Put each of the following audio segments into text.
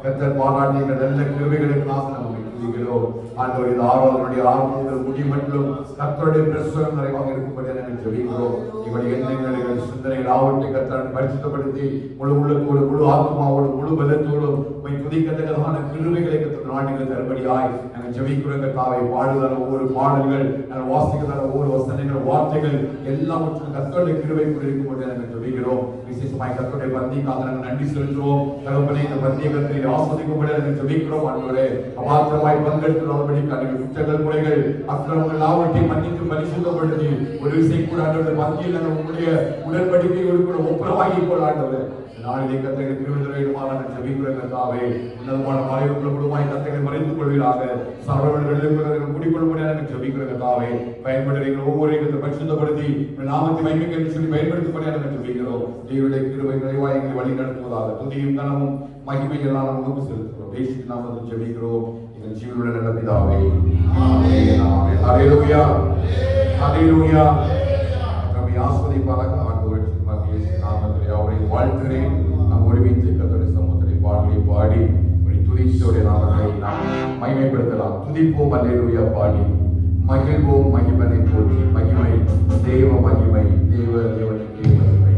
கர்த்தர் பாராட்டிய நல்ல கிருபைகளுக்காக நம்மை துதிக்கிறோம். ஆண்டவர் இந்த ஆராதனையுடைய ஆரம்பத்தில் முடிமட்டும் கர்த்தருடைய பிரசன்னம் நிறைவாக இருக்கும்படி நாங்கள் ஜெபிக்கிறோம். இவருடைய எண்ணங்கள் சிந்தனைகள் ஆவற்றை கர்த்தர் பரிசுத்தப்படுத்தி முழு உள்ளத்தோடு முழு ஆத்மாவோடு முழு பலத்தோடும் உம்மை துதிக்கத்தக்கதான கிருபைகளை கர்த்தர் நாடுகள் தரும்படியாய் நாங்கள் ஜெபிக்கிறோம். கர்த்தாவை பாடுதல் ஒவ்வொரு பாடல்கள் நாங்கள் வாசிக்கிறதான ஒவ்வொரு வசனங்கள் வார்த்தைகள் எல்லாவற்றும் கர்த்தருடைய கிருபைக்குள் இருக்கும்படி நாங்கள் ஜெபிக்கிறோம். விசேஷமாய் கர்த்தருடைய பந்திக்காக நாங்கள் நன்றி செலுத்துவோம். தகப்பனே இந்த பந்தியை கர்த்தரை ஆஸ்வதிக்கும்படி நாங்கள் ஜெபிக்கிறோம். ஆண்டவரே அபாத்திரமாய் பங்கெடுத்துள்ளபடி குற்றங்கள் முறைகள் அக்கிரமங்கள் எல்லாவற்றையும் மன்னித்து பரிசுத்தப்படுத்தி ஒரு விஷயம் கூட ஆண்டவரே பந்தியில் நாங்கள் உங்களுடைய உடன்படிக்கையோடு கூட ஒப்புரவாகி கொள்ள ஆண்டவரே நாளிலே கர்த்தரை திருவிழாவிடுமா நாங்கள் ஜெபிக்கிறோம். கர்த்தாவே உன்னதமான மறைவுக்குள்ள குடும்பமாய் கர்த்தரை மறைத்துக் கொள்வீராக சர்வர்களுக்கு குடிக்கொள்ளும்படி நாங்கள் ஜெபிக்கிறோம். கர்த்தாவே பயன்படுகிறீர்கள் ஒவ்வொரு பரிசுத்தப்படுத்தி நாமத்தை மகிமைக்கு என்று சொல்லி பயன்படுத்தும்படி நாங்கள் ஜெபிக்கிறோம். தேவனுடைய கிருபை நிறைவாய் எங்களை வழி நடத்துவதாக துதியும் கனமும் மகிமை எல்லாம் நமக்கு செலுத்துகிறோம். தேசிய நாமத்தை ஜெபிக்கிறோம் எங்கள் ஜீவனுடைய நல்ல பிதாவே. ஆமென். ஆமென். ஹல்லேலூயா. ஹல்லேலூயா. நம்மை ஆஸ்வதிப்பாராக ஆண்டவர் நாமத்திலே அவரை வாழ்த்துகிறேன். நாம் ஒருமித்து கர்த்தருடைய சமூகத்திலே பாடலை பாடி துதிச்சோடைய நாமத்தை நாம் மகிமைப்படுத்தலாம். துதிப்போம் அல்லேலூயா பாடி மகிழ்வோம் மகிமனை போற்றி மகிமை தேவ மகிமை தேவனுக்கு மகிமை.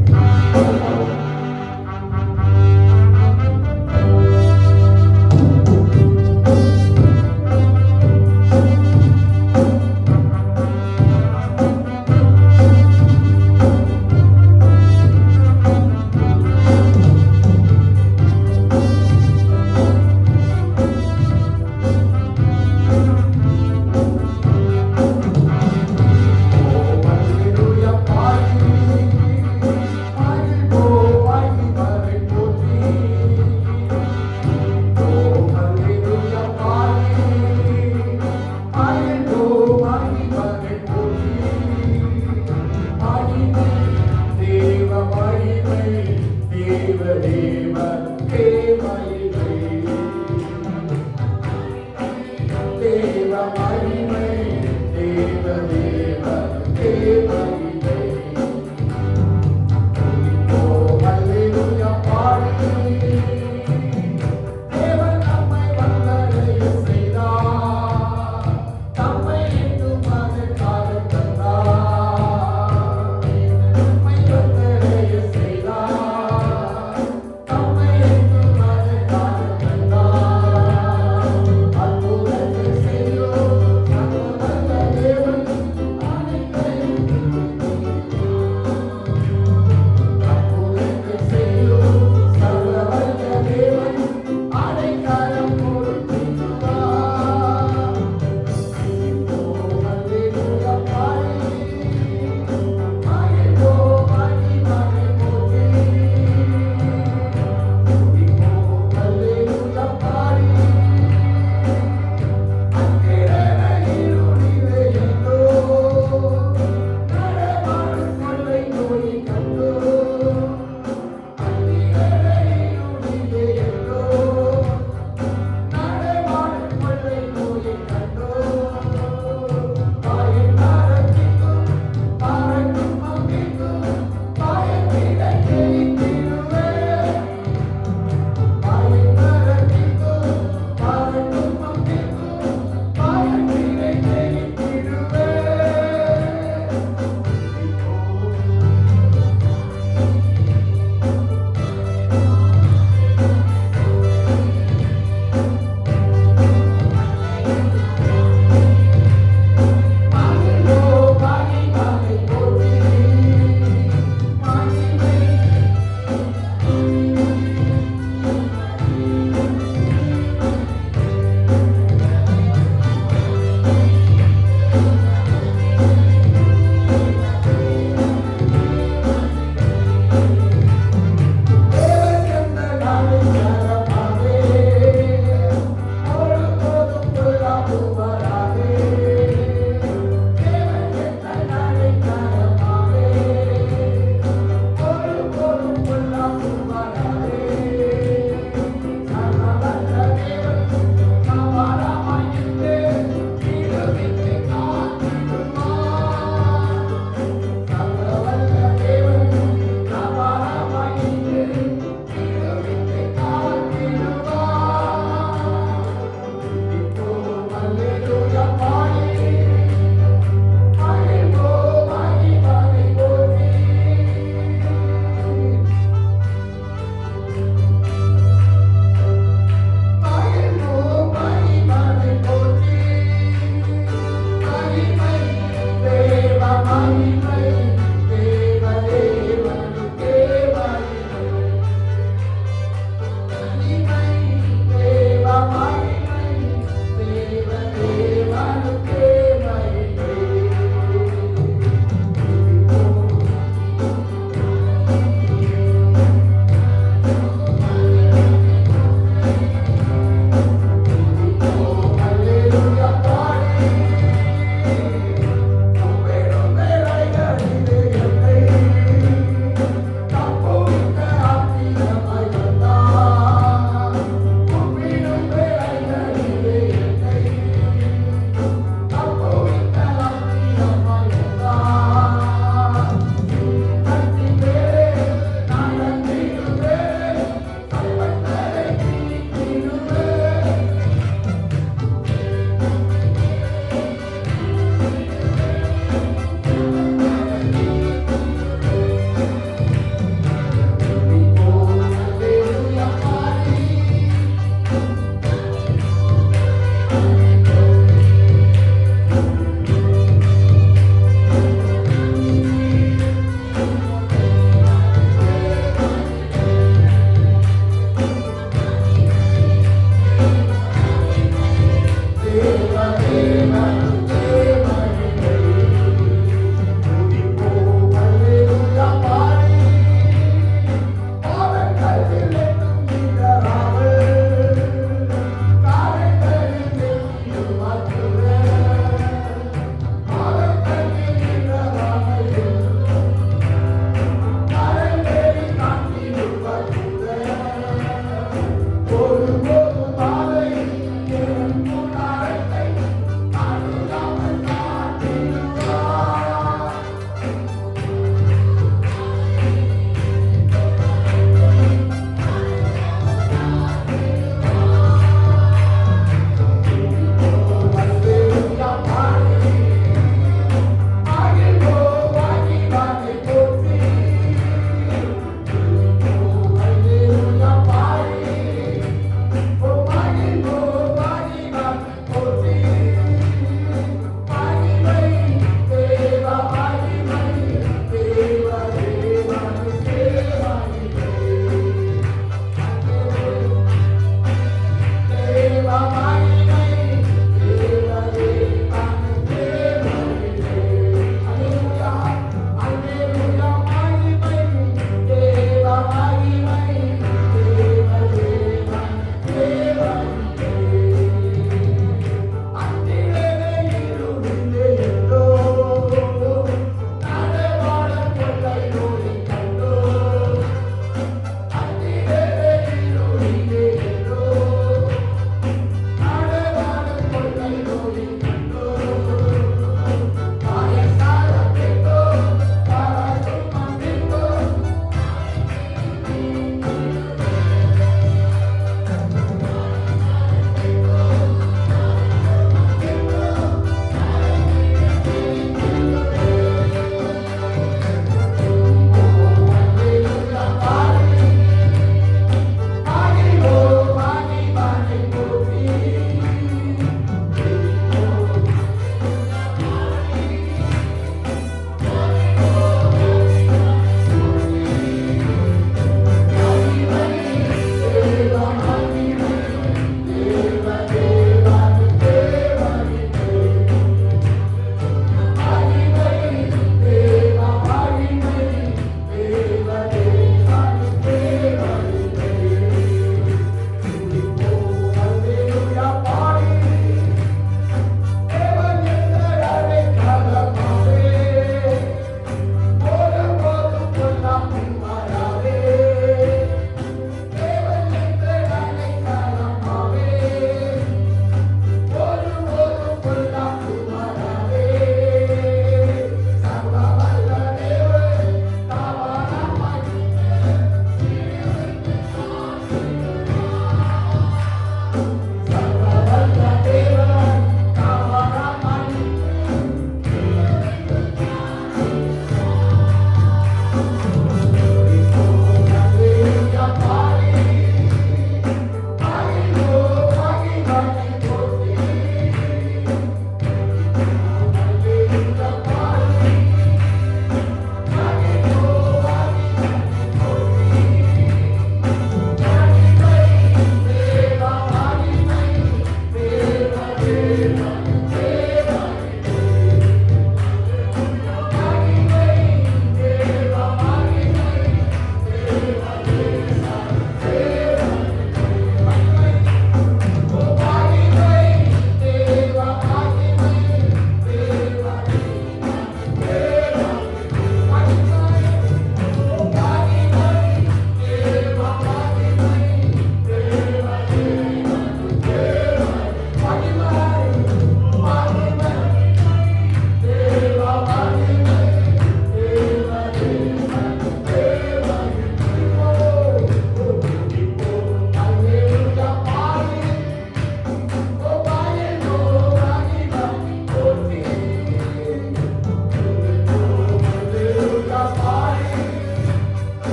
Oh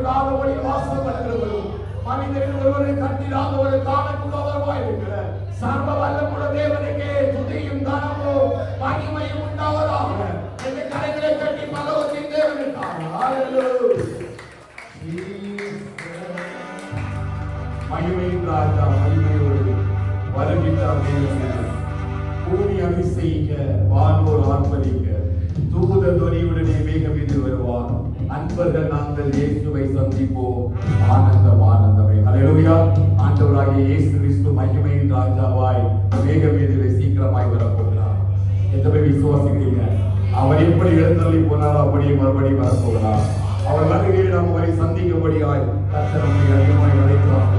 கூடாதபடி வாசம் பண்ணுகிறவரும் மனிதர்கள் ஒருவரை கட்டிடாதவரை காணக்கூடாதவராய் இருக்கிற சர்வ வல்லமுள்ள தேவனுக்கே துதியும் கனமும் மகிமையும் உண்டாவதாக. இந்த கரைகளை கட்டி பகவத்தின் தேவனுக்காக மகிமையின் ராஜா மகிமையோடு வருகின்றார். பூமி அபிஷேகிக்க வானோர் ஆர்ப்பரிக்க தூத துணியுடனே வேகம் மீது வருவார். அன்பர்கள் நாங்கள் இயேசுவை சந்திப்போம். ஆனந்தம் ஆனந்தமே. ஹல்லேலூயா. ஆண்டவராகிய இயேசு கிறிஸ்து மகிமையின் ராஜாவாய் வேகம் மீது சீக்கிரமாய் வரப்போகிறார். எத்தனை விசுவாசிக்கிறீங்க? அவர் எப்படி எழுந்தருளி போனாரோ அப்படியே மறுபடியும் வரப்போகிறார். அவர் வருகையில் நாம் அவரை சந்திக்கும்படியாய் கர்த்தர் நம்மை அதிகமாய் அழைக்கிறார்.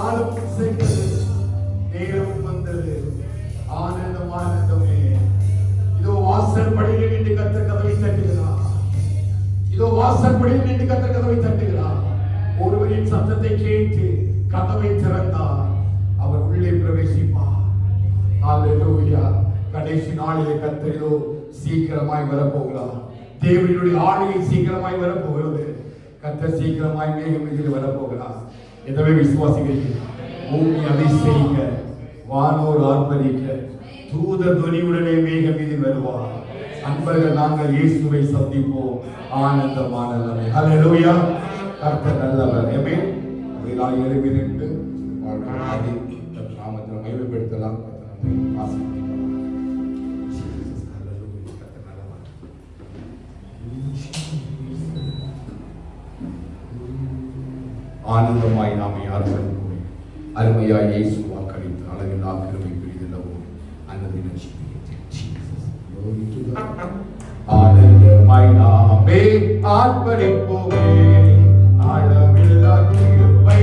காலம் சென்றது, நேரம் வந்தது. ஆனந்தம் ஆனந்தமே. இதோ வாசல் படியில் நின்று கர்த்தர் கதவை தட்டுகிறார். இதோ வாசல் படியில் நின்று கர்த்தர் கதவை தட்டுகிறார். ஒருவரின் சத்தத்தை கேட்டு கதவை திறந்தார், அவர் உள்ளே பிரவேசிப்பார். ஹalleluya. கடைசி நாளிலே கர்த்தர் இதோ சீக்கிரமாய் வரப்போகிறார். தேவனுடைய ஆளுகை சீக்கிரமாய் வரப்போகிறது. கர்த்தர் சீக்கிரமாய் மேகம் மீதில் வரப்போகிறார். எனவே விசுவாசிக்கிறீர்கள், பூமி அதிசயிக்க, வானோர் ஆர்ப்பரிக்க, தூதர் துணிவுடனே மேகம் மீதில் வருவார். அன்பர்கள் நாங்கள் இயேசுவை சந்திப்போம். ஆனந்தமானவரே. ஹalleluya. கர்த்தர் நல்லவர். ஆமென். அப்படிலாம் எழுப்பி நின்று நாமத்தை மகிமைப்படுத்தலாம். ஆனந்தமாய் நாம் யாரும் அருமையாய் இயேசு வாக்களித்து அளவில் கிருபை பெரிதல்லவோ அந்த ஆனந்தமாய் நாமே ஆர்ப்பரிப்போமே. அளவில்லா கிருபை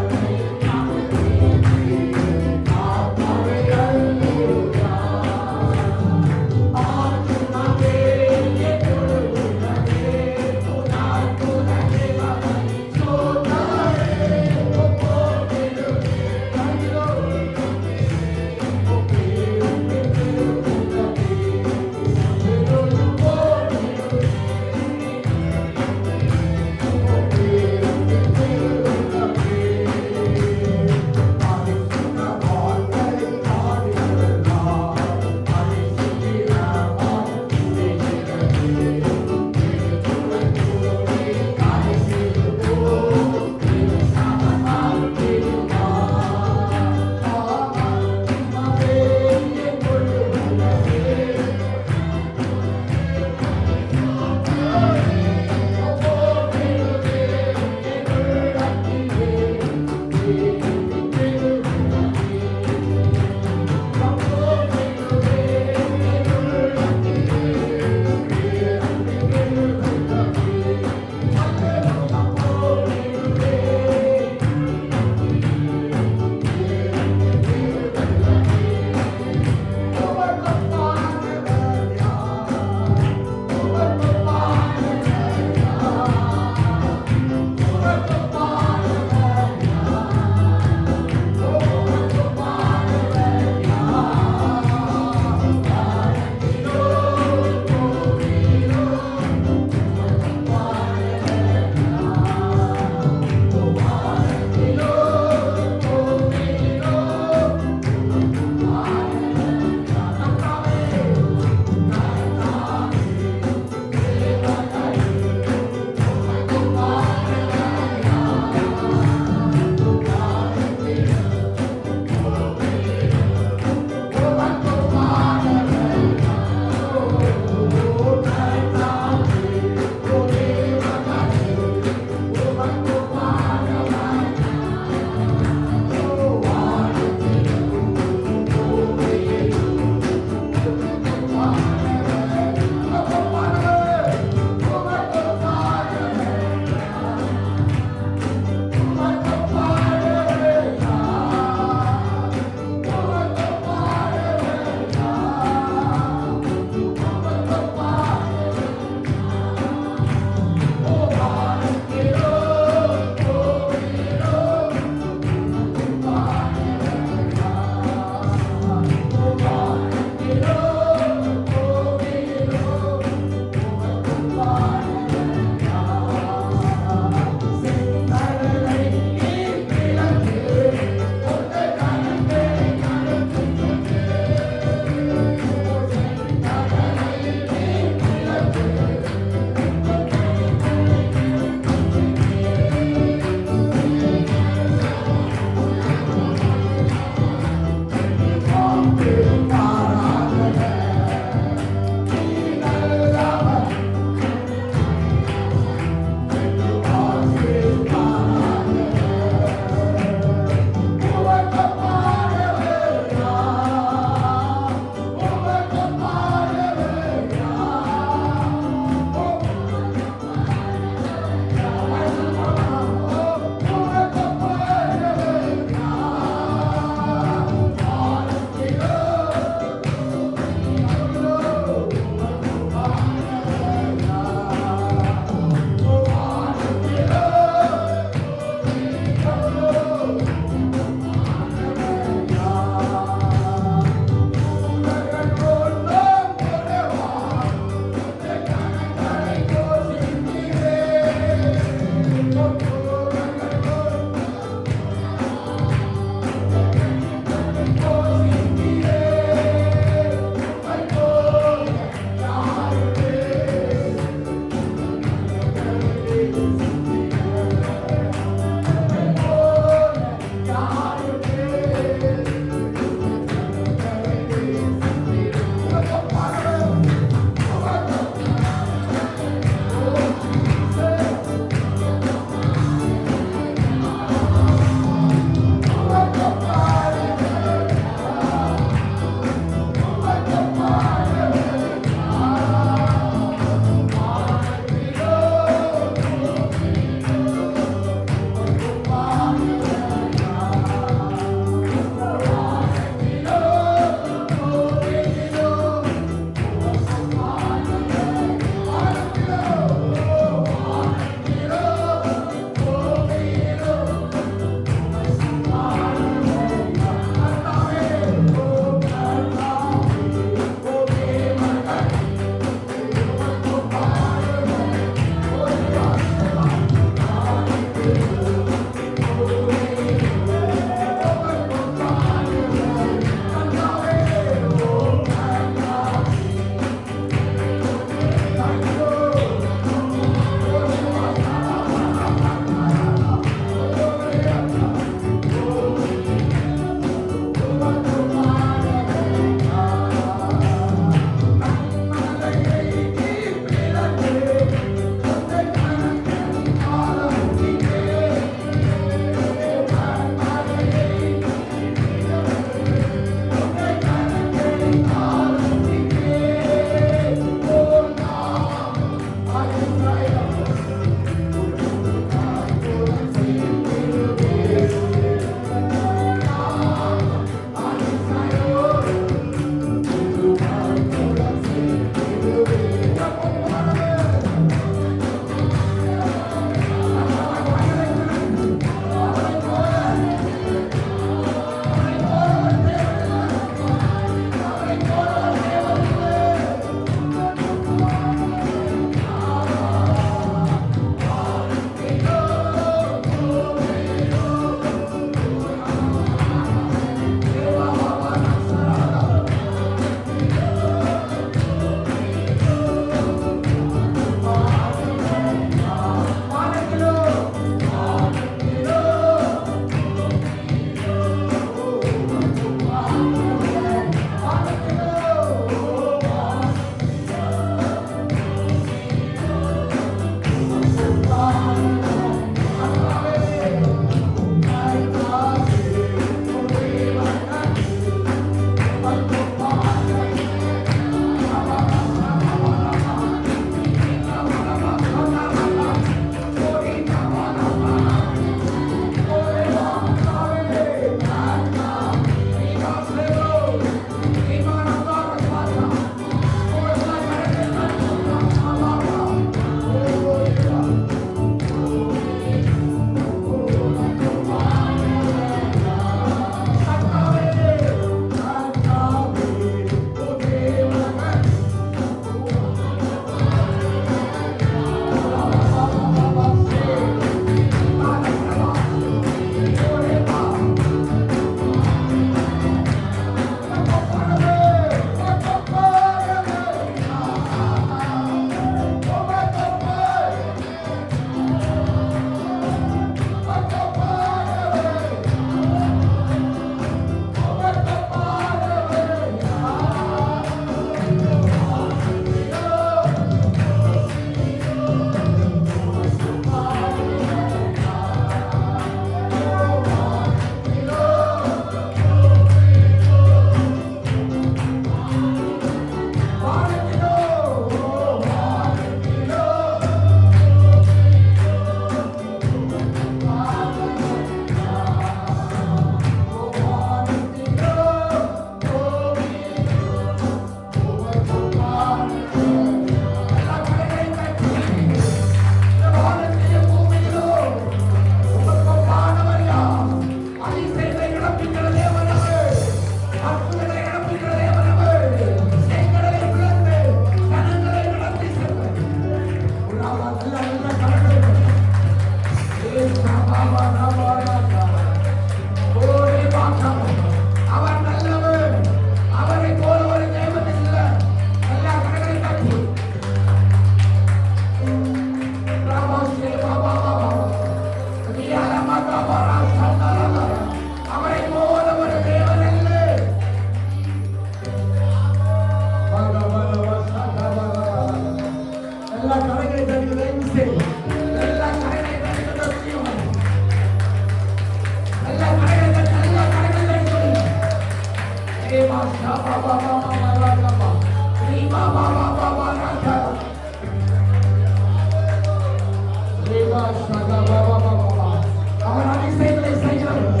அவர் அதிசயங்களை செய்கிறவர்,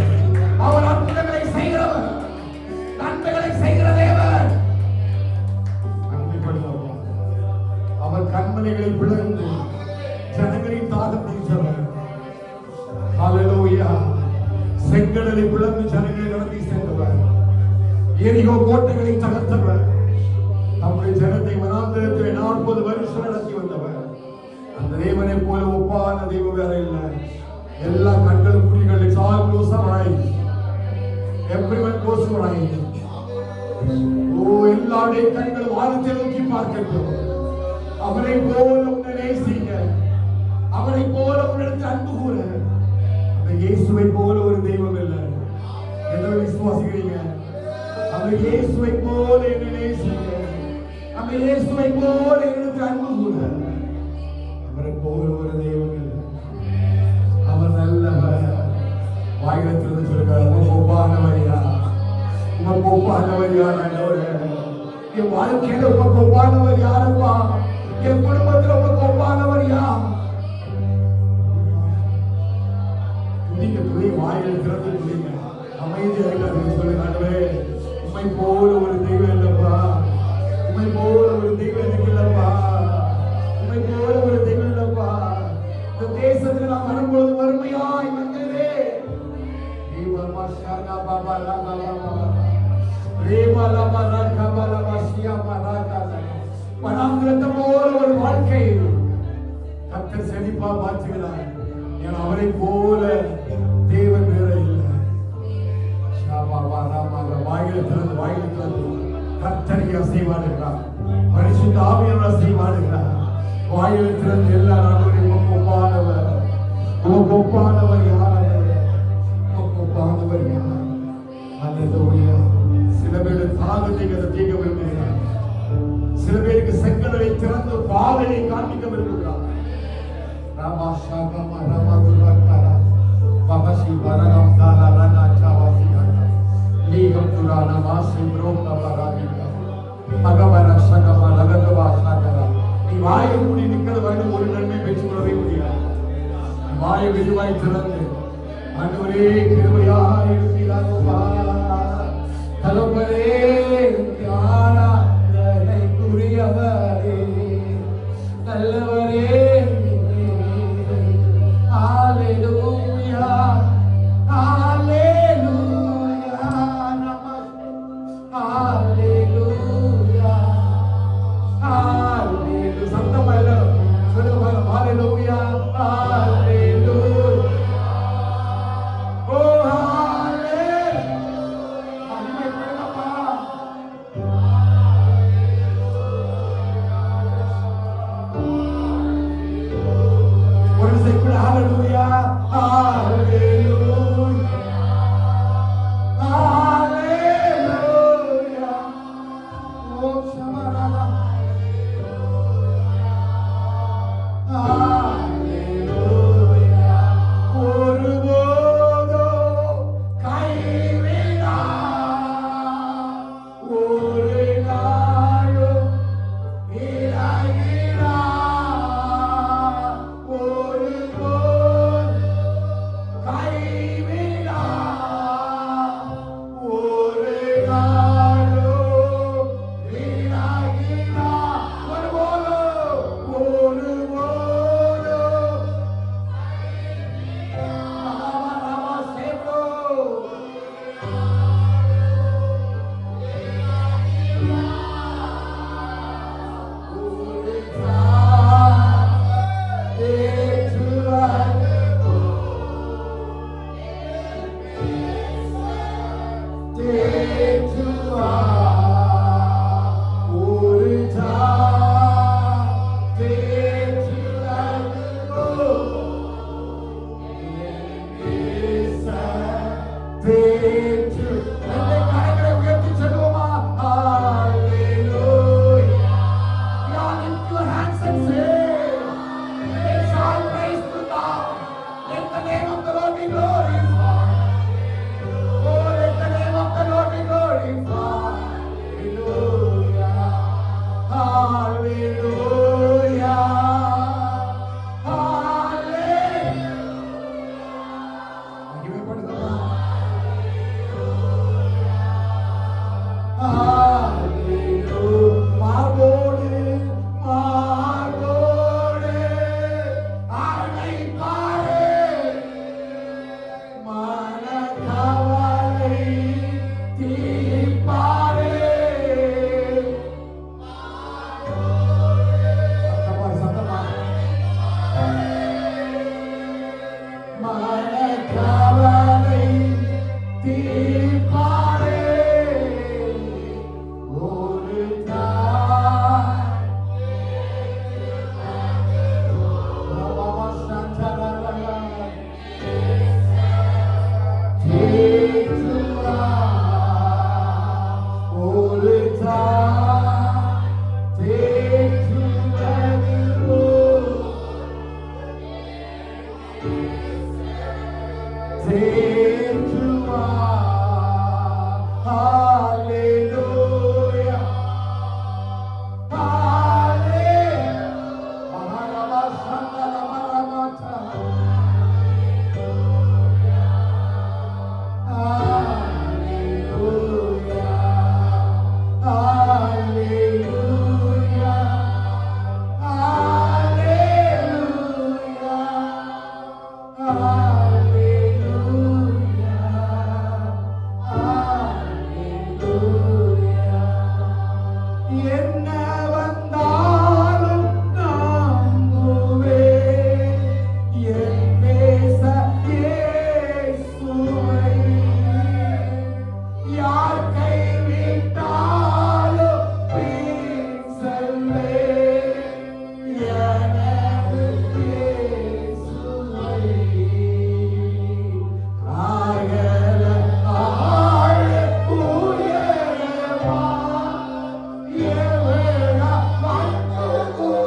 அவர் அற்புதங்களை செய்கிறவர், நன்மைகளை செய்கிற தேவன். அவர் கண்மலைகளை பிளந்து ஜனங்களின் தாகம் தீர்த்தவர். ஹல்லேலூயா. செங்கடலை பிளந்து ஜனங்களை நடத்தி சென்றவர். எரிகோ கோட்டைகளை தகர்த்தவர். நம்முடைய ஜனத்தை வனாந்திரத்தில் 40 வருஷம் நடத்தி வந்தவர். அந்த தேவனை போல ஒப்பான தெய்வம் வேற இல்லை. எல்லா கண்கள் குறிகள் all close our eyes, everyone close your eyes. ஓ எல்லாருடைய கண்கள் வானத்தை நோக்கி பார்க்கட்டும். அவரை போல உன்னை நேசிங்க, அவரை போல உன்னிடத்தில் அன்பு கூற. அந்த இயேசுவை போல ஒரு தெய்வம் இல்லை. எதை விசுவாசிக்கிறீங்க? அந்த இயேசுவை போல என்னை நேசிங்க, அந்த இயேசுவை போல என்னிடத்தில் அன்பு கூற. அவரை போல ஒரு தெய்வம் இல்லை. அவர் நல்லவர். வாயிலத்திலிருந்து சொல்லுகிறார், உமக்கு ஒப்பானவரியா, உமக்கு ஒப்பானவர் யார் ஆண்டவரே? என் வாழ்க்கையில உமக்கு ஒப்பானவர் யாரப்பா? என் குடும்பத்தில் உமக்கு ஒப்பானவர் யார்? துதிங்க, துதி, வாயில் திறந்து துதிங்க. அமைதியாக சொல்லுங்க, ஆண்டவரே உம்மை போல ஒரு தெய்வம் இல்லப்பா, உம்மை போல ஒரு தெய்வம் எனக்கு இல்லப்பா, உம்மை போல ஒரு தெய்வம் இல்லப்பா. இந்த தேசத்தில் நாம் வரும்பொழுது வறுமையாய் வந்ததே. வனாந்திரத்தை போல ஒரு வாழ்க்கை கர்த்தர் செழிப்பா மாற்றுகிறார். ஏன் அவரை போல தேவன் வேற இல்லை. வாயில திறந்து கர்த்தரை அசைவாடுகிறார், பரிசுத்த ஆவியானவர் அசைவாடுகிறார். வாயில திறந்து எல்லா நாடுகளையும் உமக்கு ஒப்பானவர், உமக்கு ஒப்பானவர் யார்? உமக்கு ஒப்பானவர் யார்? அல்லேலூயா. சில பேர் தாகத்தை தீர்க்க விரும்புகிறார், சில பேருக்கு செங்கடலை திறந்து பாதையை காண்பிக்க விரும்புகிறார். நீ வாயை மூடி நிற்கிறது வரைக்கும் ஒரு நன்மை பெற்றுக் கொள்ளவே முடியாது. வாயை விரிவாய் திறந்து ஆண்டவரே கிருபையாய் இருக்கிறாரப்பா, தகப்பனே ஆராதனைக்குரியவரே, நல்லவரே, ஹல்லேலூயா, ஹல்லேலூயா, ஹல்லேலூயா, ஹல்லேலூயா. சத்தமா எல்லாரும் சொல்லுங்க, ஹல்லேலூயா, ஹல்லேலூயா. ஓ ஹல்லேலூயா. மகிமை பெறப்பா. ஒரு செக்குல ஹல்லேலூயா, ஹல்லேலூயா, ஹல்லேலூயா. ஓ ஷமரானா, ஹல்லேலூயா. ஒருபோதும் கைவிடா, ஒரு நாளும் விலகிடா, ஒருபோதும் கைவிடா, ஒரு நாளும் விலகிடா, ஒருபோதும், ஒருபோதும். ராமா சேவோ கரங்களை உயர்த்தி சொல்லுவோமா? Hallelujah. Yeah, lift your hands and say, it's all praise to God. Let the name of the Lord be glorified. Oh, let the name of the Lord be glorified. தேற்றுவார். ஹalleluya ஹalleluya மகாரவா சந்தல மரமதா ஹalleluya ஹalleluya என்ன வந்தாலும் நம்புவேன் என் நேச இயேசுவை. யார் கைவிட்டாலும் பின் செல்வேன் எனது இயேசுவை. அகல ஆழ உயரமா எவரா வந்து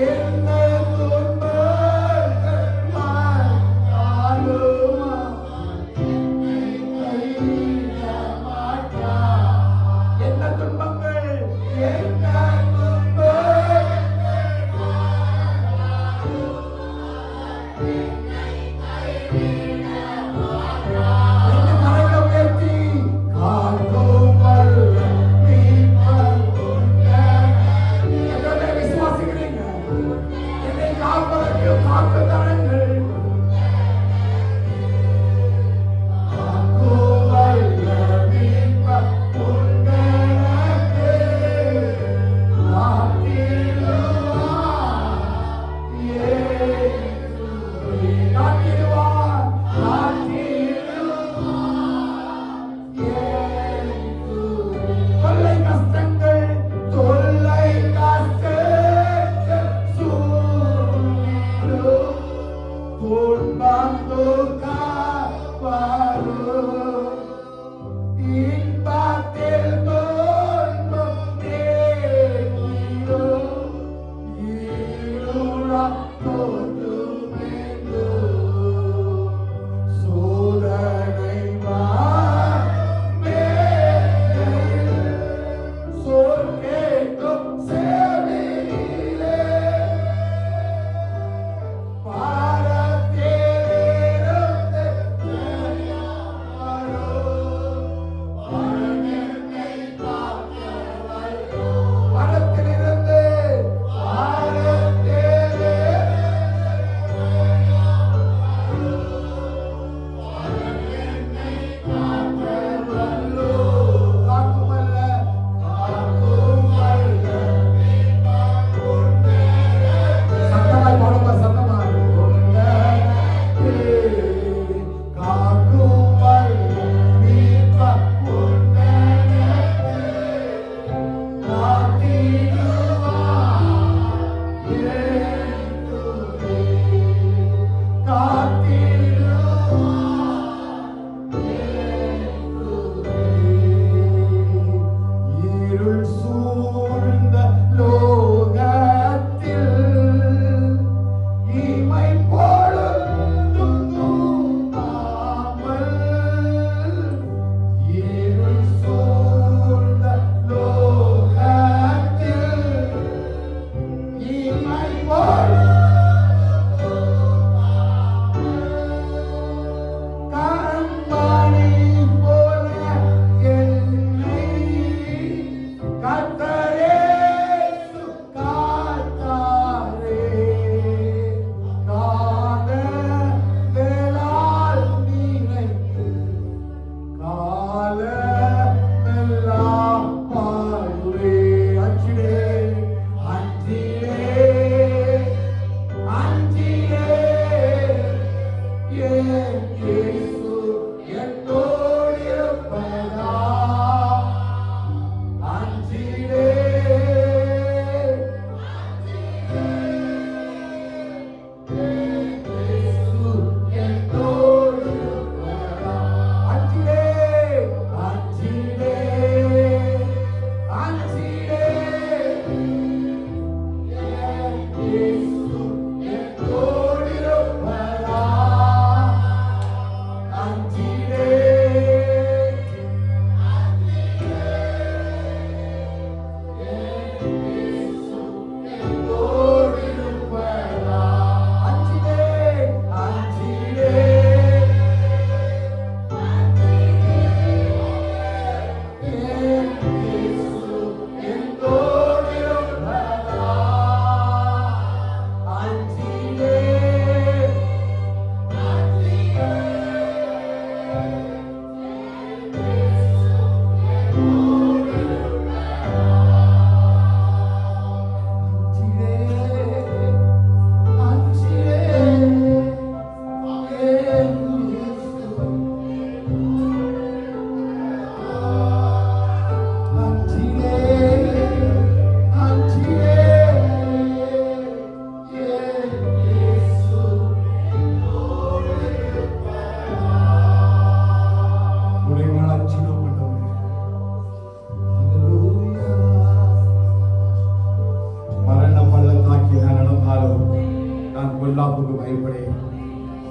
என்ன துன்பங்கள் வந்தாலுமா கைவிட மாட்டார். என்ன துன்பங்கள் என்ன துன்பங்கள் என்ன கரங்களை உயர்த்தி காக்கும் வல்ல மீட்பர் உண்டென எத்தனை விசுவாசிக்கிறீங்க? என்னை காப்பதற்கு காக்குதாரங்கள் காக்கும் வல்ல மீட்பர் உண்டெனக்கு காத்திடுவார் இயேசுவே. காத்திடுவார் தொல்லை கஷ்டங்கள் சூழ்நிலும் துன்பம் துக்கம் வரும். இன்பத்தில் துன்பம் நேரிடும். இருளாம் தோன்றுமென்றும் சோதனை சொல் கேட்கும் செவியிலே பாரத்திலிருந்து வரும்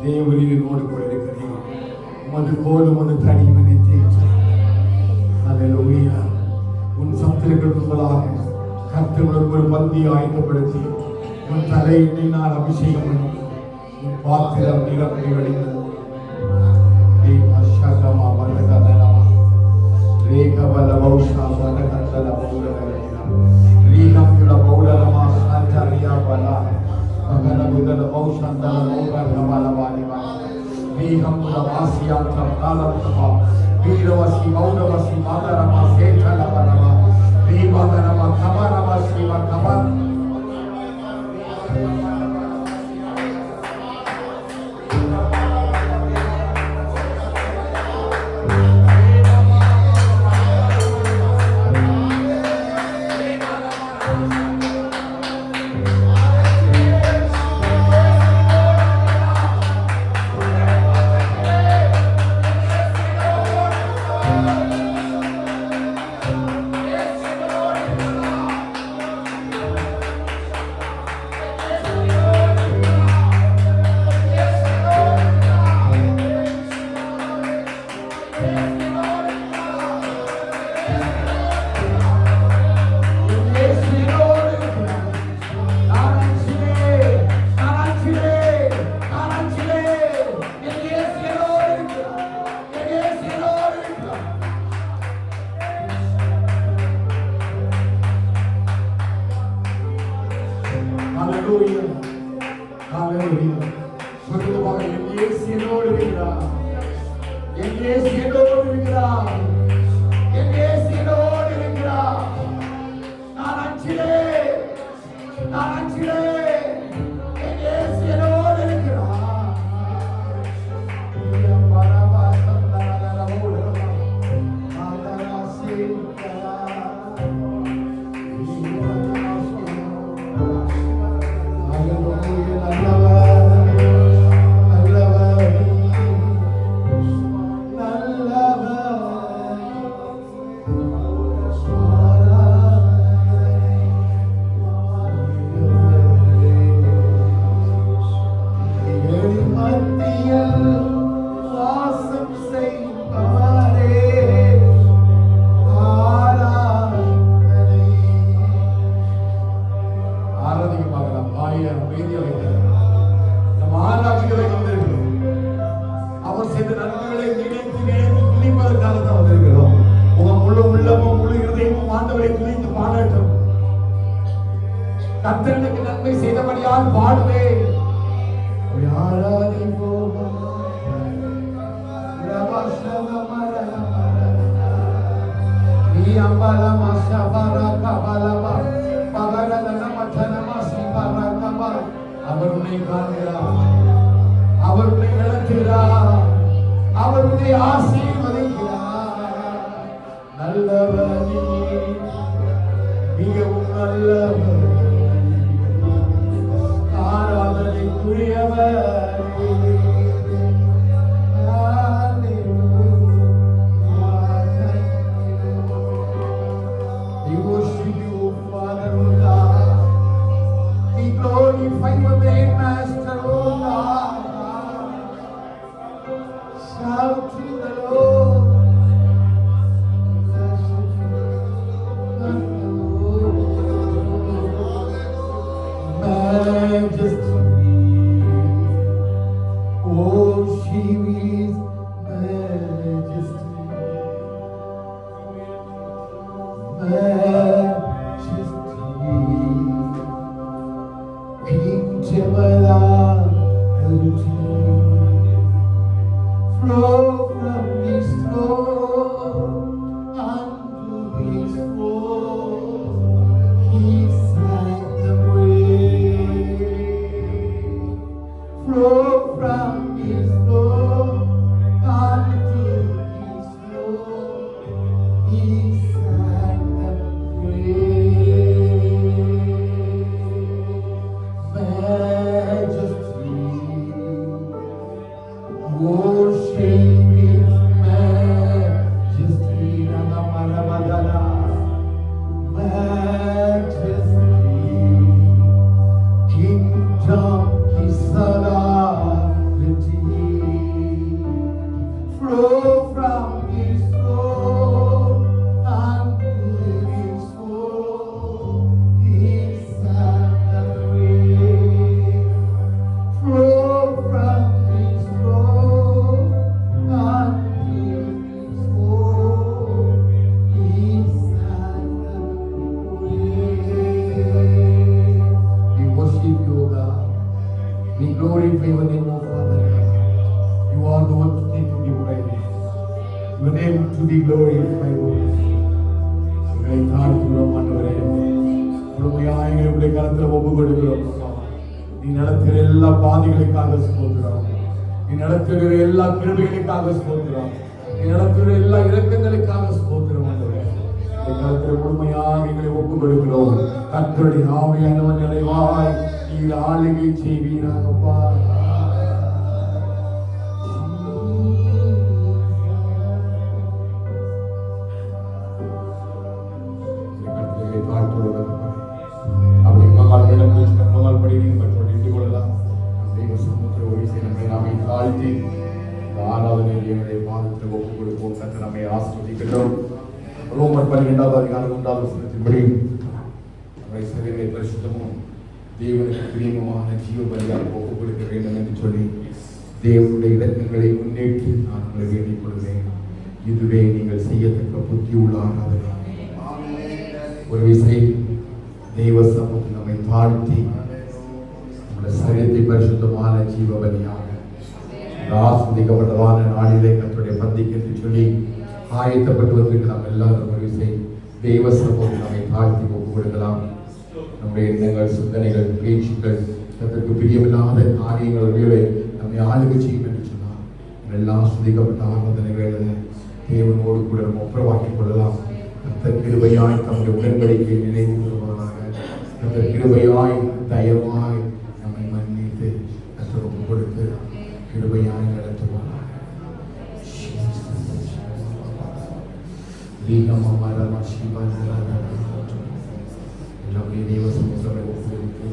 தேவரீரோடு கூட இருக்கிறீங்க. உமது கோலும் உமது தடியும் என்னை தேற்றும். அல்லேலூயா. உன் சத்துருக்கள் முன்பதாக கர்த்தருக்கு ஒரு பந்தியை ஆயத்தப்படுத்தி உன் தலை எண்ணெயினால் அபிஷேகம் பண்ணி உன் பாத்திரம் நிரம்பி வழிந்தது. கர்த்தருக்கு நன்மை செய்தபடியால் பாடுவேன். அவர் உன்னை காண்கிறார், அவர் உன்னை நடத்துகிறார், அவர் உன்னை ஆசீர்வதிக்கிறார். நல்லவர், மிகவும் நல்லவர், ஆராதனைக்குரியவர். Kingdom is be glorified. எங்களை தாழ்த்துகிறோம் ஆண்டவரே. முழுமையாக எங்களுடைய கரத்தில் ஒப்பு கொடுக்கிறோம். நீ நடத்துகிற எல்லா பாதைகளுக்காக ஸ்தோத்திரம். நீ நடத்துகிற எல்லா கிருபைகளுக்காக ஸ்தோத்திரம். நீ நடத்துகிற எல்லா இரக்கங்களுக்காக ஸ்தோத்திரம் ஆண்டவரே. இந்த கரத்தில் முழுமையாக எங்களை ஒப்பு கொடுக்கிறோம். கர்த்தருடைய ஆவியானவர் நிறைவாய் நீர் ஆளுகை செய்வீராகப்பா. ரோமர் 12 அதிகாரம் 1 வசனத்தின்படி நம்முடைய சரீரத்தை பரிசுத்தமும் தேவனுக்கு பிரியமுமான ஜீவ பலியாக ஒப்புக் கொடுக்க வேண்டும் என்று சொல்லி தேவனுடைய இலக்கங்களை முன்னேற்றி நான் உங்களை வேண்டிக் கொள்கிறேன். இதுவே நீங்கள் செய்யத்தக்க புத்தி உள்ள ஆராதனை. ஒரு விசை தெய்வ சமூகத்தில் நம்மை தாழ்த்தி நம்முடைய சரீரத்தை பரிசுத்தமான ஜீவ பலியாக ஆஸ்வதிக்கப்பட்டதான நாளிலே கர்த்தருடைய பந்திக்கு என்று சொல்லி ஆயத்தப்பட்டு வந்திருக்க நாம் எல்லாரும் ஒரு விசை தெய்வ சமூகத்தில் நம்மை தாழ்த்தி ஒப்புக் கொடுக்கலாம். நம்முடைய எண்ணங்கள், சிந்தனைகள், பேச்சுக்கள், கர்த்தருக்கு பிரியமில்லாத காரியங்கள் வேலை நம்மை ஆளுகை செய்யும் என்று சொன்னார். எல்லாம் சுதிக்கப்பட்ட ஆராதனைகளை தேவனோடு கூட நம்ம ஒப்புரவாக்கிக் கொள்ளலாம். கர்த்தர் கிருபையாய் நம்முடைய உடன்படிக்கை நினைவு கூறுவாராக. கர்த்தர் கிருபையாய் தயவாய் நம்மை மன்னித்து கர்த்தர் ஒப்புக் கொடுத்து கிருபையாய் நடத்துவாராக. எல்லாமே தெய்வ சமூகத்தை ஒப்புக்கொடுத்து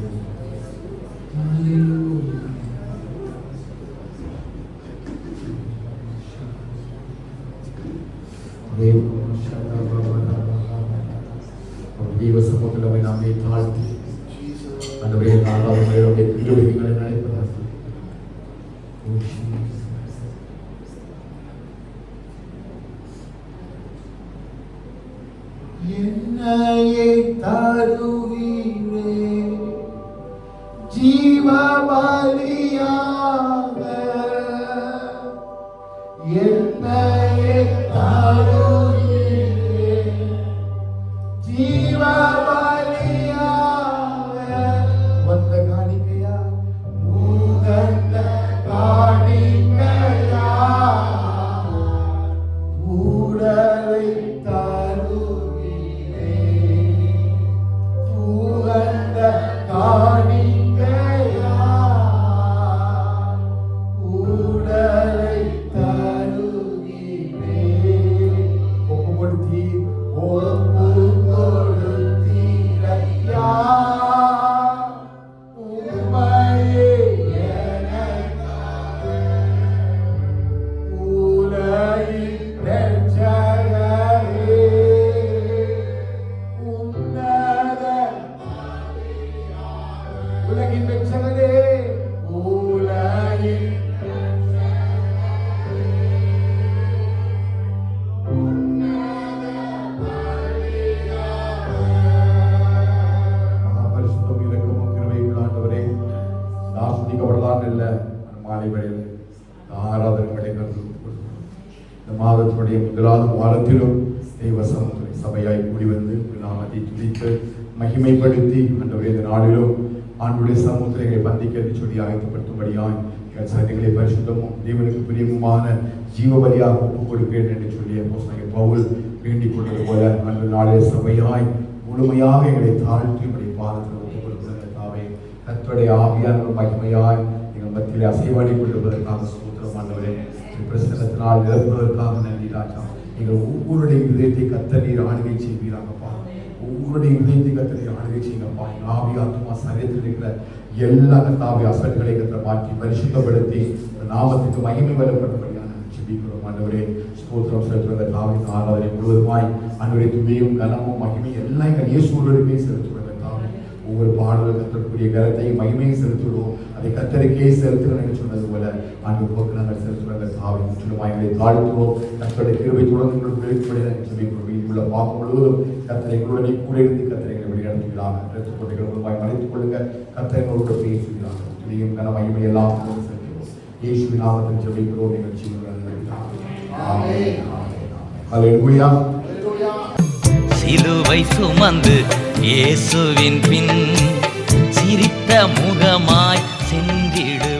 தெய்வ சமூகத்தில் நாமே தாழ்த்தி அன்றைய நாளாவுடைய கிருபைகளை நினைப்பதாக என்னையை தருவீரே ஜீவ பலியாக, என்னையை தருவீரே ஜீவ பலியாக, வந்த காணிக்கையா உகந்த காணிக்கையா உடலை மாதத்தினுடைய முதலாவது வாரத்திலும் தெய்வ சமூகத்தை சபையாய் கூடி வந்து நாமத்தை துதித்து மகிமைப்படுத்தி ஆண்டவரே இந்த நாளிலும் ஆண்டுடைய சமூகத்தை எங்களை பந்திக்க சொல்லி ஆயத்தப்படுத்தும்படியாய் சரியங்களை பரிசுத்தமும் தேவனுக்கு பிரியமுமான ஜீவ பலியாக ஒப்புக் கொடுப்பேன் என்று சொல்லி அப்போஸ்தலன் பவுல் வேண்டிக் கொண்டது போல அன்று நாளே சபையாய் முழுமையாக எங்களை தாழ்த்தி உடைய பாதத்தில் ஒப்புக் கொடுப்பதற்காகவே கர்த்தருடைய ஆவியான மகிமையாய் எங்கள் மத்தியிலே அசைவாடி கொண்டிருப்பதற்காக ஸ்தோத்திரம் ஆண்டவரே. பிரசன்னத்தினால் நிரப்புவதற்காக நன்றி ராஜா. நீங்கள் ஒவ்வொருடைய இதயத்தை கர்த்தர் நீர் ஆளுகை செய்வீராகப்பா. ஒவ்வொருடைய இதயத்தை கர்த்தர் நீர் ஆளுகை செய்யுங்கப்பா. ஆவி ஆத்மா சரீரத்தில் இருக்கிற எல்லா கர்த்தாவை அசல்களை கர்த்தர் மாற்றி பரிசுத்தப்படுத்தி நாமத்துக்கு மகிமை வரப்பட்டபடியான ஜெபிக்கிறோம் ஆண்டவரே. ஸ்தோத்திரம் செலுத்துவத தாவின் ஆராதனை முழுவதுமாய் ஆண்டவரே துதியும் கனமும் மகிமை எல்லாம் எங்கள் இயேசுவோடுமே செலுத்துவதற்காக ஒவ்வொரு பாடல்கள் கர்த்தருக்குரிய கரத்தையும் மகிமையும் செலுத்துவோம். அதை கர்த்தருக்கே செலுத்துகிறோம் என்று சொன்னது போல ஆண்டு போக்கு நாங்கள் செலுத்துவதற்கு தாவை முற்றிலுமாய் எங்களை தாழ்த்துவோம். கர்த்தருடைய கிருபை தொடர்ந்து உங்களுக்கு ஜெபிக்கிறோம். உள்ள பாவம் முழுவதும் கர்த்தரை எங்களுடனே கூட இருந்து கர்த்தரை எங்களை வழிநடத்துகிறாங்க. ரத்தக்கோட்டைகள் மூலமாய் மறைத்துக் கொள்ளுங்க. கர்த்தரை எங்களோடு பேசுகிறாங்க. துதியும் கன மகிமை எல்லாம் செலுத்துவோம். இயேசுவின் நாமத்தில் ஜெபிக்கிறோம். நீங்கள் ஜீவனுடன் ஆமென். ஆமென். அல்லேலூயா. சிலுவை சுமந்து இயேசுவின் பின் சிரித்த முகமாய் சென்றிடு